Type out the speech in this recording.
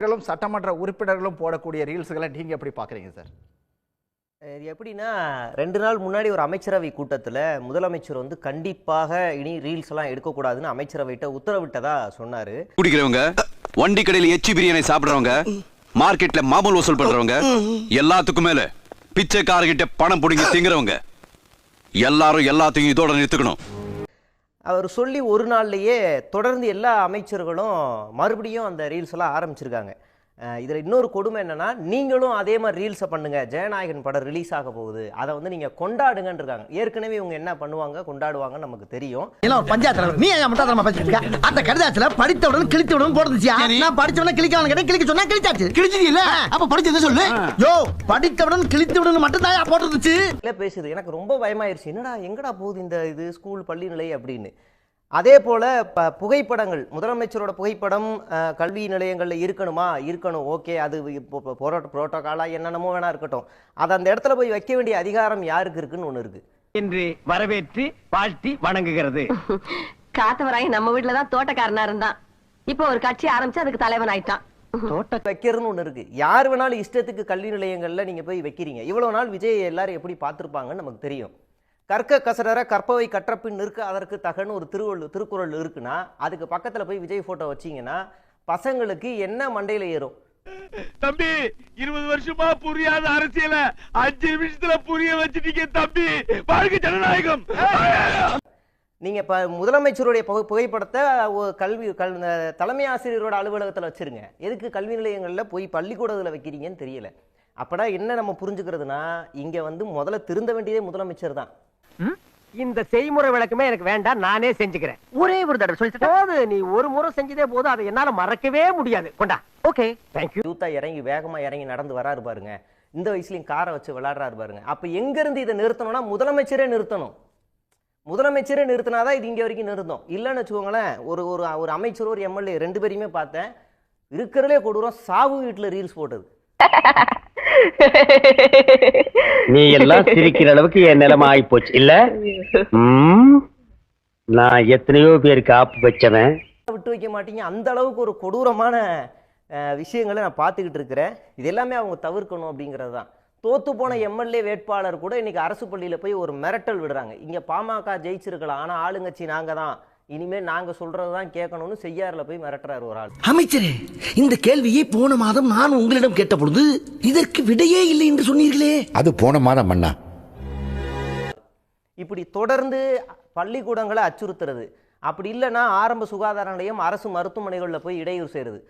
சட்டமன்ற உறுப்பினர்களும் போடக்கூடிய ரீல்ஸ்களை நீங்க எப்படி பாக்குறீங்க சார்? இது எப்படின்னா 2 நாள் முன்னாடி ஒரு அமைச்சரவை கூட்டத்தில் முதலமைச்சர் வந்து கண்டிப்பாக இனி ரீல்ஸ் எல்லாம் எடுக்கக்கூடாதுன்னு அமைச்சரவைகிட்ட உத்தரவிட்டதா சொன்னாரு. குடிக்கிறவங்க, வண்டி கடையில் எச்சி பிரியாணி சாப்பிடுறவங்க, மார்க்கெட்ல மாமூல் வசூல் பண்றவங்க, எல்லாத்துக்கும் மேல பிச்சைக்காரர்கிட்ட பணம் புடுங்கி திங்கிறவங்க எல்லாரும் எல்லாத்தையும் இதோட நிறுத்துக்கணும். அவர் சொல்லி ஒரு நாள்லயே தொடர்ந்து எல்லா அமைச்சர்களும் மறுபடியும் அந்த ரீல்ஸ் எல்லாம் ஆரம்பிச்சிருக்காங்க. இதில் இன்னொரு கொடுமை என்னன்னா, நீங்களும் அதே மாதிரி ரீல்ஸை பண்ணுங்க, ஜெயநாயகன் படம் ரிலீஸ் ஆக போகுது, அதை வந்து நீங்க கொண்டாடுங்கன்னு இருக்காங்க. ஏற்கனவே இவங்க என்ன பண்ணுவாங்க, கொண்டாடுவாங்கன்னு நமக்கு தெரியும். பஞ்சாயத்துல நீ முட்டாதனமா பேசிட்டு அந்த கடிதாச்சுல படித்தவுடன் கிழித்தவுடன் போடுதுச்சியா? நான் படிச்சவன கிளிக்கலாம் கேட்டேன், கிளிக்க சொன்னா கிழிச்சாச்சு. கிழிச்சது இல்ல, அப்ப படிச்சதை சொல்லு. யோ, படித்தவுடன் கிழித்தவுடன் மட்டும் தான் போட்டுருச்சு. பேசுது எனக்கு ரொம்ப பயமாயிருச்சு. என்னடா எங்கடா போகுது இந்த இது ஸ்கூல் பள்ளி நிலை அப்படின்னு. அதே போல புகைப்படங்கள், முதலமைச்சரோட புகைப்படம் கல்வி நிலையங்களில் இருக்கணும், ஓகே, அது புரோட்டோகாலா என்னென்னமோ வேணா இருக்கட்டும். அதை அந்த இடத்துல போய் வைக்க வேண்டிய அதிகாரம் யாருக்கு இருக்குன்னு ஒண்ணு இருக்கு என்று வரவேற்று வாழ்த்தி வணங்குகிறது. காத்தவராய் நம்ம வீட்டுல தான் தோட்டக்காரனா இருந்தான், இப்போ ஒரு கட்சி ஆரம்பிச்சு அதுக்கு தலைவன் ஆயிட்டான். தோட்ட வைக்கிறதுன்னு ஒண்ணு இருக்கு. யார் வேணாலும் இஷ்டத்துக்கு கல்வி நிலையங்கள்ல நீங்க போய் வைக்கிறீங்க. இவ்வளவு நாள் விஜய் எல்லாரும் எப்படி பார்த்திருப்பாங்கன்னு நமக்கு தெரியும். கற்க கசடர கற்பவை கற்றப்பின் நிற்க அதற்கு தகன்னு ஒரு திருக்குறள் இருக்குன்னா, அதுக்கு பக்கத்துல போய் விஜய் போட்டோ வச்சீங்கன்னா பசங்களுக்கு என்ன மண்டையில ஏறும்? தம்பி 20 வருஷமா புரியாத அரசியல 5 நிமிஷத்துல புரிய வச்சுட்டீங்க தம்பி. வாழ்க ஜனநாயகம். நீங்க முதலமைச்சருடைய புகைப்படத்தை தலைமை ஆசிரியரோட அலுவலகத்துல வச்சிருங்க. எதுக்கு கல்வி நிலையங்கள்ல போய் பள்ளிக்கூடத்துல வைக்கிறீங்கன்னு தெரியல. அப்படா என்ன நம்ம புரிஞ்சுக்கிறதுனா, இங்க வந்து முதல்ல திருந்த வேண்டியதே முதலமைச்சர் தான். இந்த செய்முறை விளக்கமே எனக்கு வேண்டாம், நானே செஞ்சுக்கிறேன். ஒரே ஒரு தடவை சொல்லிட்டு நீ ஒரு முறை செஞ்சதே போதும், அதை என்னால மறக்கவே முடியாது. கொண்டா. Okay, thank you. யூத்தா வேகமா இறங்கி நடந்து வராரு பாருங்க. இந்த வயசுலயும் காரை வச்சு விளையாடுறாரு பாருங்க. அப்ப எங்க இருந்து இதை நிறுத்தணும்னா முதலமைச்சரே நிறுத்தணும். முதலமைச்சரே நிறுத்தினாதான் இது இங்க வரைக்கும் நிறுத்தும். இல்லைன்னு வச்சுக்கோங்களேன், ஒரு அமைச்சர் ஒரு எம்எல்ஏ 2 பேரையுமே பார்த்தேன், இருக்கிறதுலே கொடூரம் சாவு வீட்டுல ரீல்ஸ் போட்டது. நீ எல்லாம் சிரிக்கிற அளவுக்கு என் நிலைமை ஆகி போச்சு இல்ல? நான் எத்தனையோ பேருக்கு ஆப்பு வச்சவன். விட்டு வைக்க மாட்டீங்க. அந்த அளவுக்கு ஒரு கொடூரமான விஷயங்களை நான் பார்த்துக்கிட்டு இருக்கிறேன். இது எல்லாமே அவங்க தவிர்க்கணும் அப்படிங்கிறது தான். தோத்து போன எம்எல்ஏ வேட்பாளர் கூட இன்னைக்கு அரசு பள்ளியில போய் ஒரு மிரட்டல் விடுறாங்க. இங்க பாமக ஜெயிச்சிருக்கலாம், ஆனா ஆளுங்கட்சி நாங்க தான், இனிமே நாங்க சொல்றதுதான் கேட்கணும்னு செய்யாறுல போய் மிரட்டுறாரு ஒரு ஆள். அமைச்சரே, இந்த கேள்வியை போன மாதம் நான் உங்களிடம் கேட்ட பொழுது இதற்கு விடையே இல்லை என்று சொன்னீர்களே. அது போன மாதம் மன்னா. இப்படி தொடர்ந்து பள்ளிக்கூடங்களை அச்சுறுத்துறது, அப்படி இல்லைன்னா ஆரம்ப சுகாதார நிலையம் அரசு மருத்துவமனைகளில் போய் இடையூறு செய்யறது.